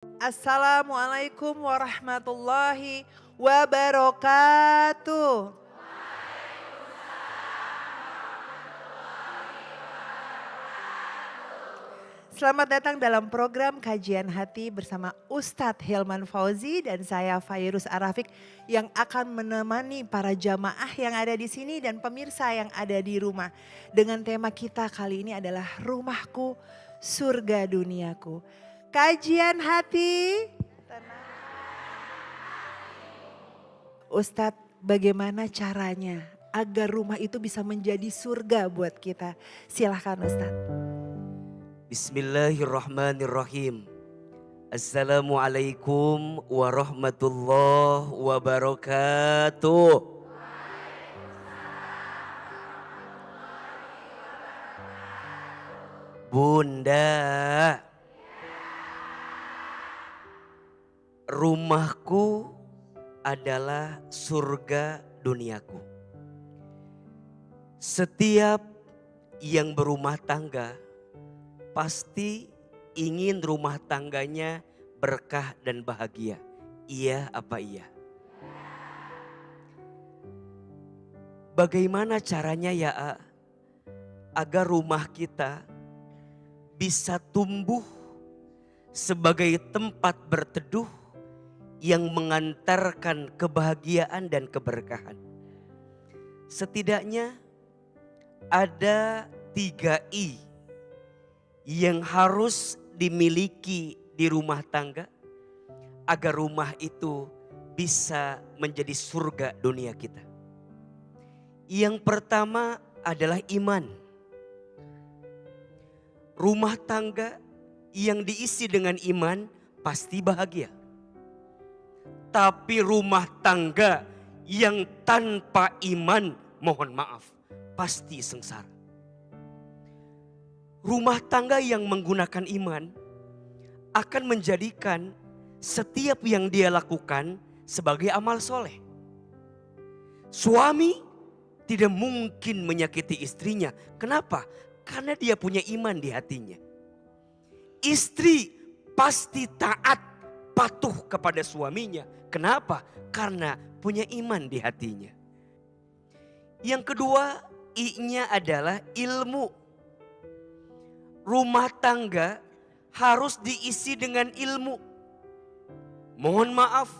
Assalamualaikum warahmatullahi wabarakatuh. Selamat datang dalam program Kajian Hati bersama Ustadz Hilman Fauzi dan saya Fairuz Arafik yang akan menemani para jamaah yang ada di sini dan pemirsa yang ada di rumah. Dengan tema kita kali ini adalah Rumahku Surga Duniaku. Kajian Hati. Ustadz, bagaimana caranya agar rumah itu bisa menjadi surga buat kita? Silahkan Ustadz. Bismillahirrahmanirrahim. Assalamualaikum warahmatullahi wabarakatuh. Bunda, rumahku adalah surga duniaku. Setiap yang berumah tangga pasti ingin rumah tangganya berkah dan bahagia. Iya apa iya? Bagaimana caranya ya agar rumah kita bisa tumbuh sebagai tempat berteduh yang mengantarkan kebahagiaan dan keberkahan? Setidaknya ada 3 I yang harus dimiliki di rumah tangga agar rumah itu bisa menjadi surga dunia kita. Yang pertama adalah iman. Rumah tangga yang diisi dengan iman pasti bahagia. Tapi rumah tangga yang tanpa iman, mohon maaf, pasti sengsara. Rumah tangga yang menggunakan iman akan menjadikan setiap yang dia lakukan sebagai amal soleh. Suami tidak mungkin menyakiti istrinya. Kenapa? Karena dia punya iman di hatinya. Istri pasti taat, patuh kepada suaminya. Kenapa? Karena punya iman di hatinya. Yang kedua, I-nya adalah ilmu. Rumah tangga harus diisi dengan ilmu. Mohon maaf,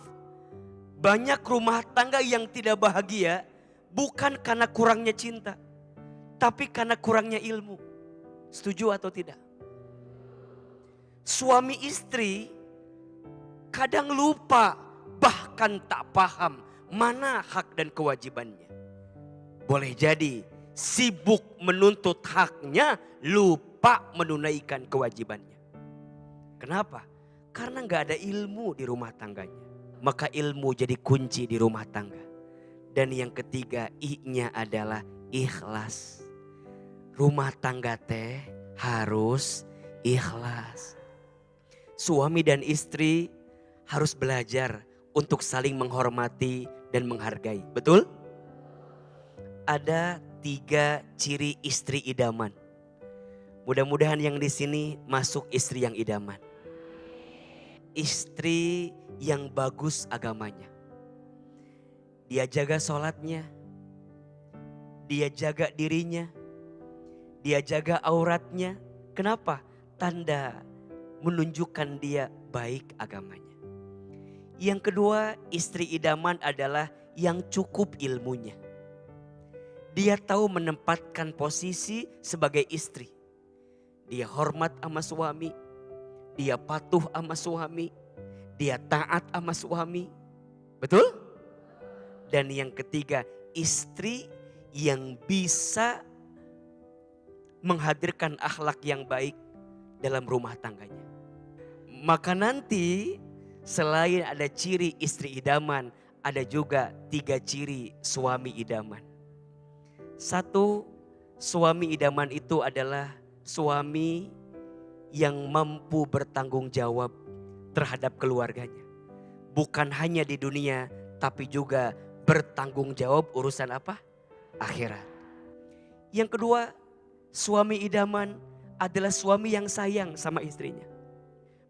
banyak rumah tangga yang tidak bahagia bukan karena kurangnya cinta, tapi karena kurangnya ilmu. Setuju atau tidak? Suami istri kadang lupa, bahkan tak paham mana hak dan kewajibannya. Boleh jadi sibuk menuntut haknya, lupa menunaikan kewajibannya. Kenapa? Karena gak ada ilmu di rumah tangganya. Maka ilmu jadi kunci di rumah tangga. Dan yang ketiga, I-nya adalah ikhlas. Rumah tangga teh harus ikhlas. Suami dan istri harus belajar untuk saling menghormati dan menghargai. Betul? Ada 3 ciri istri idaman. Mudah-mudahan yang di sini masuk istri yang idaman. Istri yang bagus agamanya. Dia jaga sholatnya. Dia jaga dirinya. Dia jaga auratnya. Kenapa? Tanda menunjukkan dia baik agamanya. Yang kedua, istri idaman adalah yang cukup ilmunya. Dia tahu menempatkan posisi sebagai istri. Dia hormat sama suami. Dia patuh sama suami. Dia taat sama suami. Betul? Dan yang ketiga, istri yang bisa menghadirkan akhlak yang baik dalam rumah tangganya. Maka nanti selain ada ciri istri idaman, ada juga 3 ciri suami idaman. 1, suami idaman itu adalah suami yang mampu bertanggung jawab terhadap keluarganya. Bukan hanya di dunia, tapi juga bertanggung jawab urusan apa? Akhirat. Yang kedua, suami idaman adalah suami yang sayang sama istrinya.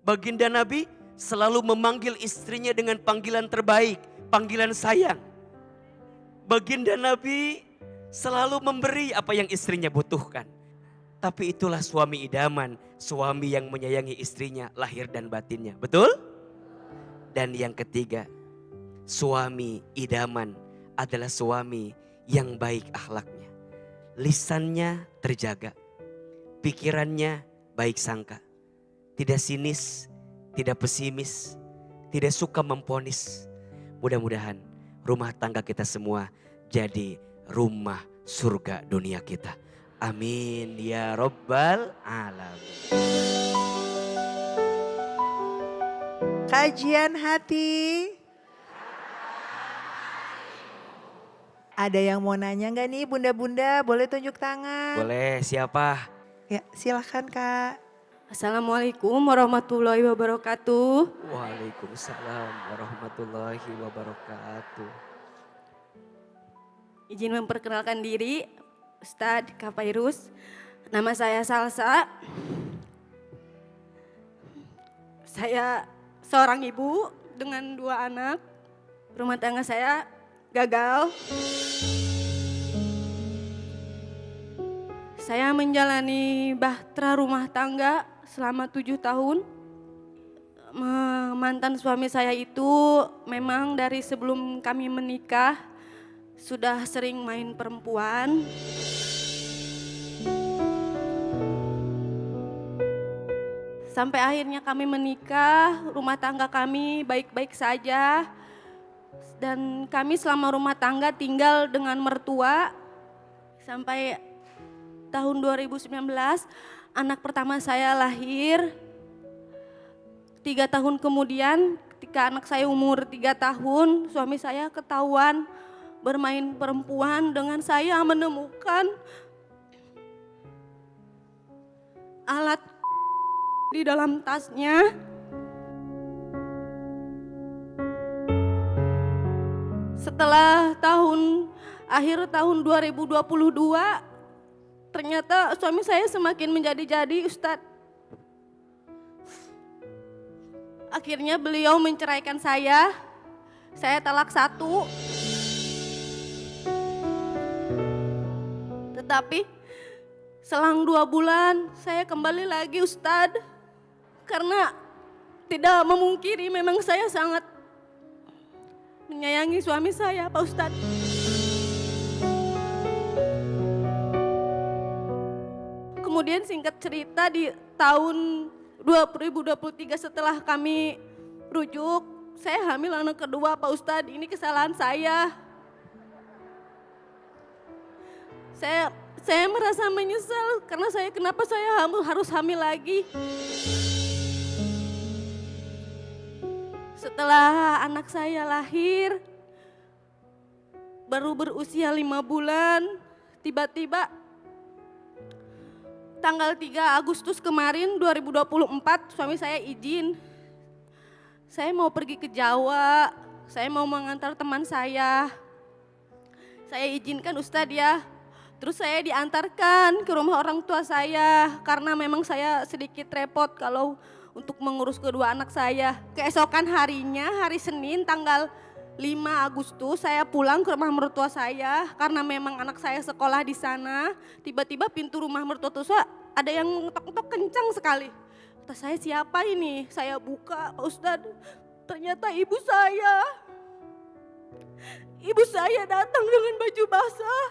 Baginda Nabi selalu memanggil istrinya dengan panggilan terbaik, panggilan sayang. Baginda Nabi selalu memberi apa yang istrinya butuhkan. Tapi itulah suami idaman, suami yang menyayangi istrinya lahir dan batinnya. Betul? Dan yang ketiga, suami idaman adalah suami yang baik akhlaknya. Lisannya terjaga, pikirannya baik sangka. Tidak sinis, tidak pesimis, tidak suka memponis. Mudah-mudahan rumah tangga kita semua jadi rumah surga dunia kita. Amin ya Rabbal Alamin. Kajian hati. Ada yang mau nanya nggak nih bunda-bunda? Boleh tunjuk tangan. Boleh, siapa? Ya silahkan Kak. Assalamualaikum warahmatullahi wabarakatuh. Waalaikumsalam warahmatullahi wabarakatuh. Izin memperkenalkan diri, Ustadz Kak Fairuz. Nama saya Salsa. Saya seorang ibu dengan 2 anak. Rumah tangga saya gagal. Saya menjalani bahtera rumah tangga selama 7 tahun. Mantan suami saya itu memang dari sebelum kami menikah sudah sering main perempuan. Sampai akhirnya kami menikah, rumah tangga kami baik-baik saja. Dan kami selama rumah tangga tinggal dengan mertua. Sampai tahun 2019 anak pertama saya lahir. 3 tahun kemudian ketika anak saya umur 3 tahun, suami saya ketahuan bermain perempuan dengan saya, menemukan alat di dalam tasnya. Setelah akhir tahun 2022, ternyata suami saya semakin menjadi-jadi, Ustadz. Akhirnya beliau menceraikan saya talak 1. Tetapi selang 2 bulan saya kembali lagi Ustadz. Karena tidak memungkiri memang saya sangat menyayangi suami saya Pak Ustadz. Kemudian singkat cerita di tahun 2023 setelah kami rujuk, saya hamil anak kedua Pak Ustadz. Ini kesalahan saya. Saya merasa menyesal karena kenapa saya harus hamil lagi. Setelah anak saya lahir, baru berusia 5 bulan, tiba-tiba tanggal 3 Agustus kemarin 2024 suami saya izin. Saya mau pergi ke Jawa, saya mau mengantar teman saya. Saya izinkan Ustadz ya. Terus saya diantarkan ke rumah orang tua saya karena memang saya sedikit repot kalau untuk mengurus kedua anak saya. Keesokan harinya, hari Senin tanggal 5 Agustus saya pulang ke rumah mertua saya karena memang anak saya sekolah di sana. Tiba-tiba pintu rumah mertua saya ada yang ngetok-ngetok kencang sekali. Kata saya, siapa ini? Saya buka, Pak Ustadz. Ternyata ibu saya. Ibu saya datang dengan baju basah.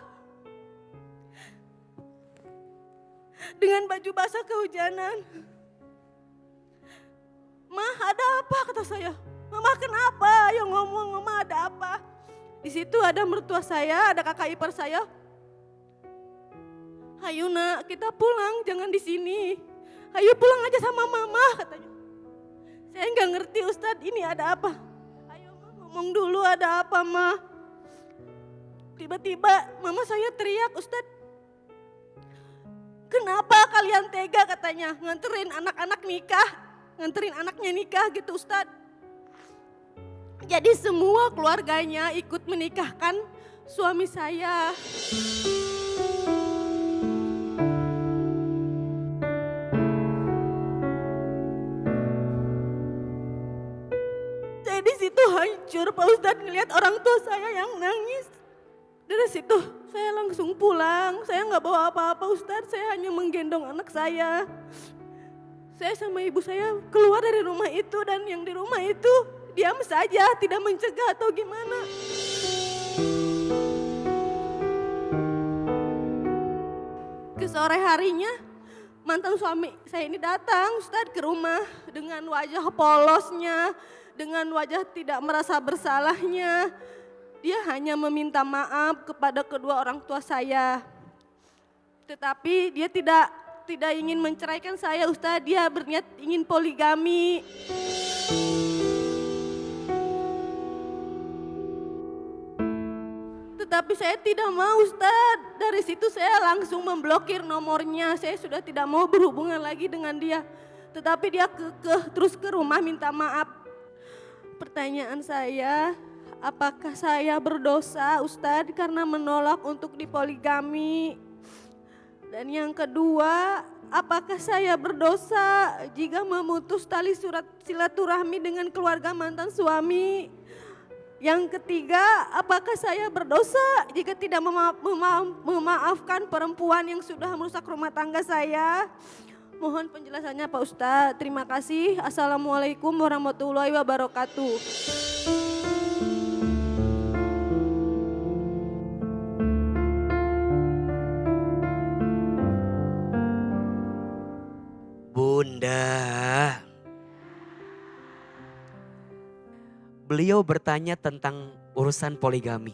Dengan baju basah kehujanan. "Mah, ada apa?" kata saya. "Mama kenapa? Ayo ngomong, Mama ada apa?" Di situ ada mertua saya, ada kakak ipar saya. "Ayo nak, kita pulang, jangan di sini. Ayo pulang aja sama Mama," katanya. Saya nggak ngerti Ustadz, ini ada apa? "Ayo Ma, ngomong dulu ada apa Ma?" Tiba-tiba mama saya teriak, "Ustadz, kenapa kalian tega," katanya, "nganterin anak-anak nikah, nganterin anaknya nikah gitu Ustadz." Jadi semua keluarganya ikut menikahkan suami saya. hancur Pak Ustadz ngelihat orang tua saya yang nangis. Dari situ saya langsung pulang, saya nggak bawa apa-apa Ustadz, saya hanya menggendong anak saya. Saya sama ibu saya keluar dari rumah itu dan yang di rumah itu diam saja, tidak mencegah atau gimana. Ke sore harinya mantan suami saya ini datang Ustadz ke rumah dengan wajah polosnya, dengan wajah tidak merasa bersalahnya. Dia hanya meminta maaf kepada kedua orang tua saya. Tetapi dia tidak ingin menceraikan saya Ustadz, dia berniat ingin poligami. Tetapi saya tidak mau Ustadz, dari situ saya langsung memblokir nomornya, saya sudah tidak mau berhubungan lagi dengan dia. Tetapi dia kekeh terus ke rumah minta maaf. Pertanyaan saya, apakah saya berdosa Ustadz karena menolak untuk dipoligami? Dan yang kedua, apakah saya berdosa jika memutus tali surat silaturahmi dengan keluarga mantan suami? Yang ketiga, apakah saya berdosa jika tidak memaafkan perempuan yang sudah merusak rumah tangga saya? Mohon penjelasannya Pak Ustadz. Terima kasih. Assalamualaikum warahmatullahi wabarakatuh. Bunda, beliau bertanya tentang urusan poligami.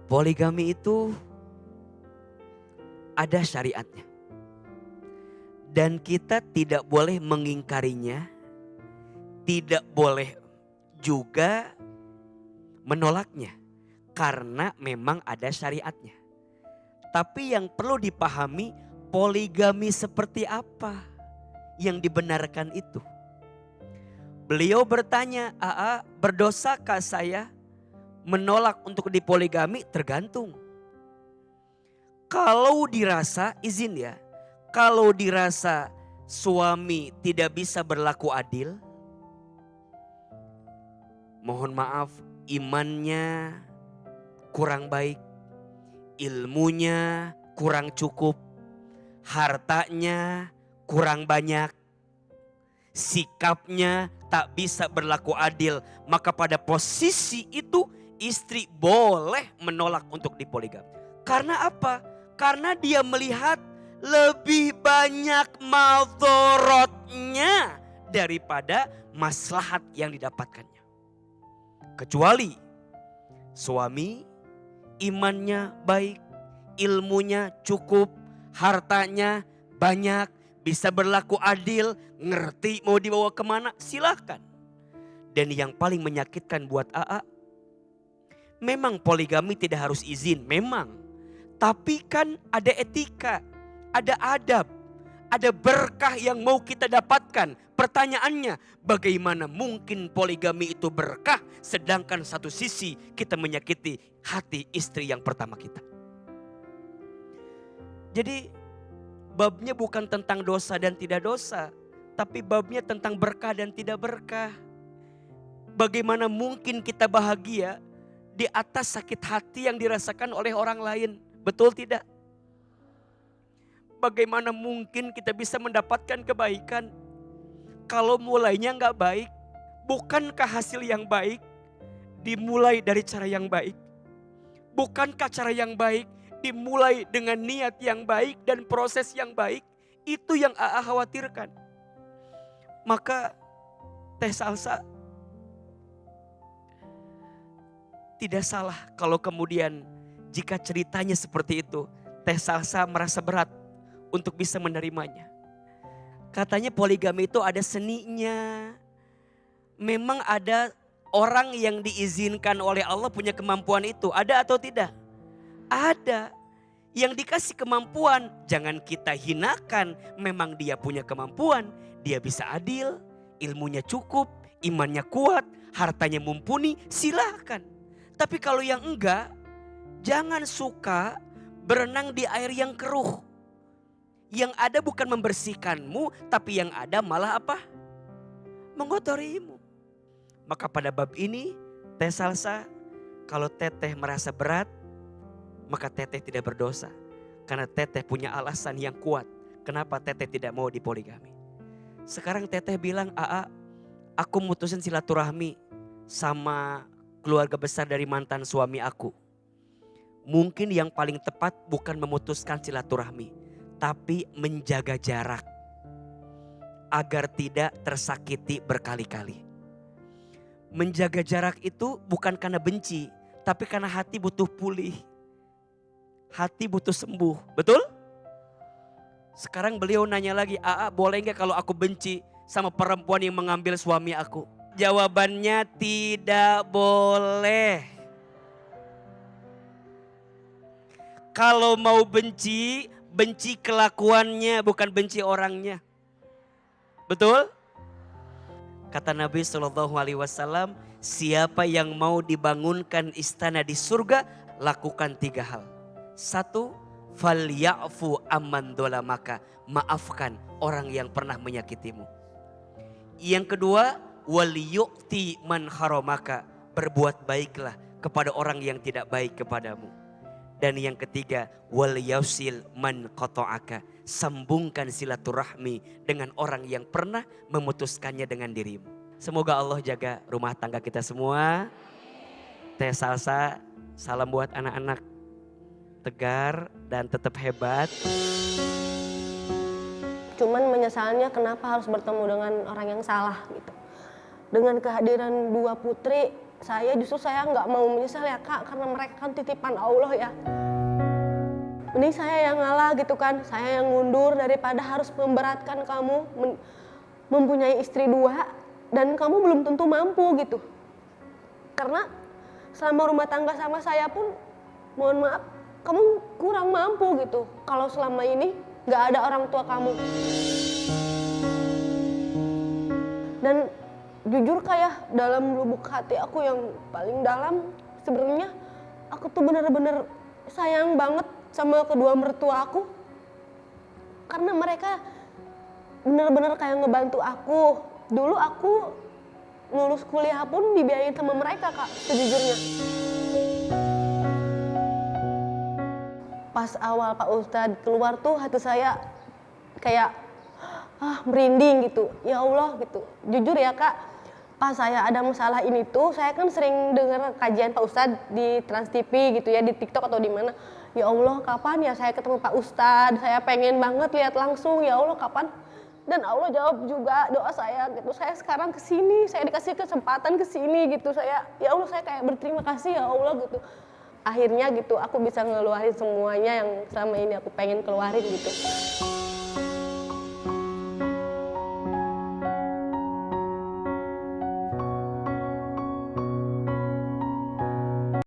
Poligami itu ada syariatnya. Dan kita tidak boleh mengingkarinya, tidak boleh juga menolaknya. Karena memang ada syariatnya. Tapi yang perlu dipahami, poligami seperti apa yang dibenarkan itu. Beliau bertanya, berdosakah saya menolak untuk dipoligami? Tergantung. Kalau dirasa, izin ya. Kalau dirasa suami tidak bisa berlaku adil, mohon maaf, imannya kurang baik, ilmunya kurang cukup, hartanya kurang banyak, sikapnya tak bisa berlaku adil, maka pada posisi itu istri boleh menolak untuk dipoligami. Karena apa? Karena dia melihat lebih banyak madorotnya daripada maslahat yang didapatkannya. Kecuali suami imannya baik, ilmunya cukup, hartanya banyak, bisa berlaku adil, ngerti mau dibawa kemana, silahkan. Dan yang paling menyakitkan buat AA, memang poligami tidak harus izin, memang. Tapi kan ada etika, ada adab, ada berkah yang mau kita dapatkan. Pertanyaannya, bagaimana mungkin poligami itu berkah sedangkan satu sisi kita menyakiti hati istri yang pertama kita. Jadi babnya bukan tentang dosa dan tidak dosa, tapi babnya tentang berkah dan tidak berkah. Bagaimana mungkin kita bahagia di atas sakit hati yang dirasakan oleh orang lain, betul tidak? Bagaimana mungkin kita bisa mendapatkan kebaikan kalau mulainya nggak baik? Bukankah hasil yang baik dimulai dari cara yang baik? Bukankah cara yang baik dimulai dengan niat yang baik dan proses yang baik? Itu yang AA khawatirkan. Maka Teh Salsa tidak salah kalau kemudian jika ceritanya seperti itu, Teh Salsa merasa berat untuk bisa menerimanya. Katanya poligami itu ada seninya. Memang ada orang yang diizinkan oleh Allah punya kemampuan itu. Ada atau tidak? Ada. Yang dikasih kemampuan jangan kita hinakan. Memang dia punya kemampuan. Dia bisa adil, ilmunya cukup, imannya kuat, hartanya mumpuni, silahkan. Tapi kalau yang enggak, jangan suka berenang di air yang keruh. Yang ada bukan membersihkanmu, tapi yang ada malah apa? Mengotorimu. Maka pada bab ini Teh Salsa, kalau Teteh merasa berat, maka Teteh tidak berdosa. Karena Teteh punya alasan yang kuat kenapa Teteh tidak mau dipoligami. Sekarang Teteh bilang, Aa, aku mutusin silaturahmi sama keluarga besar dari mantan suami aku. Mungkin yang paling tepat bukan memutuskan silaturahmi, tapi menjaga jarak agar tidak tersakiti berkali-kali. Menjaga jarak itu bukan karena benci, tapi karena hati butuh pulih. Hati butuh sembuh, betul? Sekarang beliau nanya lagi, Aa boleh gak kalau aku benci sama perempuan yang mengambil suami aku? Jawabannya tidak boleh. Kalau mau benci, benci kelakuannya bukan benci orangnya. Betul? Kata Nabi SAW, siapa yang mau dibangunkan istana di surga, lakukan 3 hal. 1, falyafu amman dolamaka, maafkan orang yang pernah menyakitimu. Yang kedua, waliyu'ti man haramaka, berbuat baiklah kepada orang yang tidak baik kepadamu. Dan yang ketiga, wal yausil man qata'aka, sambungkan silaturahmi dengan orang yang pernah memutuskannya dengan dirimu. Semoga Allah jaga rumah tangga kita semua. Teh Salsa, salam buat anak-anak, tegar dan tetap hebat. Cuman menyesalnya kenapa harus bertemu dengan orang yang salah gitu. Dengan kehadiran 2 putri, saya nggak mau menyesal ya Kak, karena mereka kan titipan Allah ya. Mending saya yang ngalah gitu kan, saya yang mundur daripada harus memberatkan kamu mempunyai istri 2 dan kamu belum tentu mampu gitu. Karena selama rumah tangga sama saya pun, mohon maaf, kamu kurang mampu gitu. Kalau selama ini nggak ada orang tua kamu. Dan jujur kayak dalam lubuk hati aku yang paling dalam, sebenarnya aku tuh bener-bener sayang banget sama kedua mertua aku. Karena mereka bener-bener kayak ngebantu aku. Dulu aku lulus kuliah pun dibiayain sama mereka Kak, sejujurnya. Pas awal Pak Ustadz keluar tuh hati saya kayak merinding gitu. Ya Allah gitu. Jujur ya Kak, pas saya ada masalah ini tuh, saya kan sering dengar kajian Pak Ustadz di Trans TV gitu ya, di TikTok atau di mana. Ya Allah, kapan ya saya ketemu Pak Ustadz? Saya pengen banget lihat langsung. Ya Allah, kapan? Dan Allah jawab juga doa saya gitu. Saya sekarang kesini, saya dikasih kesempatan kesini gitu. Saya, ya Allah, saya kayak berterima kasih ya Allah gitu. Akhirnya gitu, aku bisa ngeluarin semuanya yang selama ini aku pengen keluarin gitu.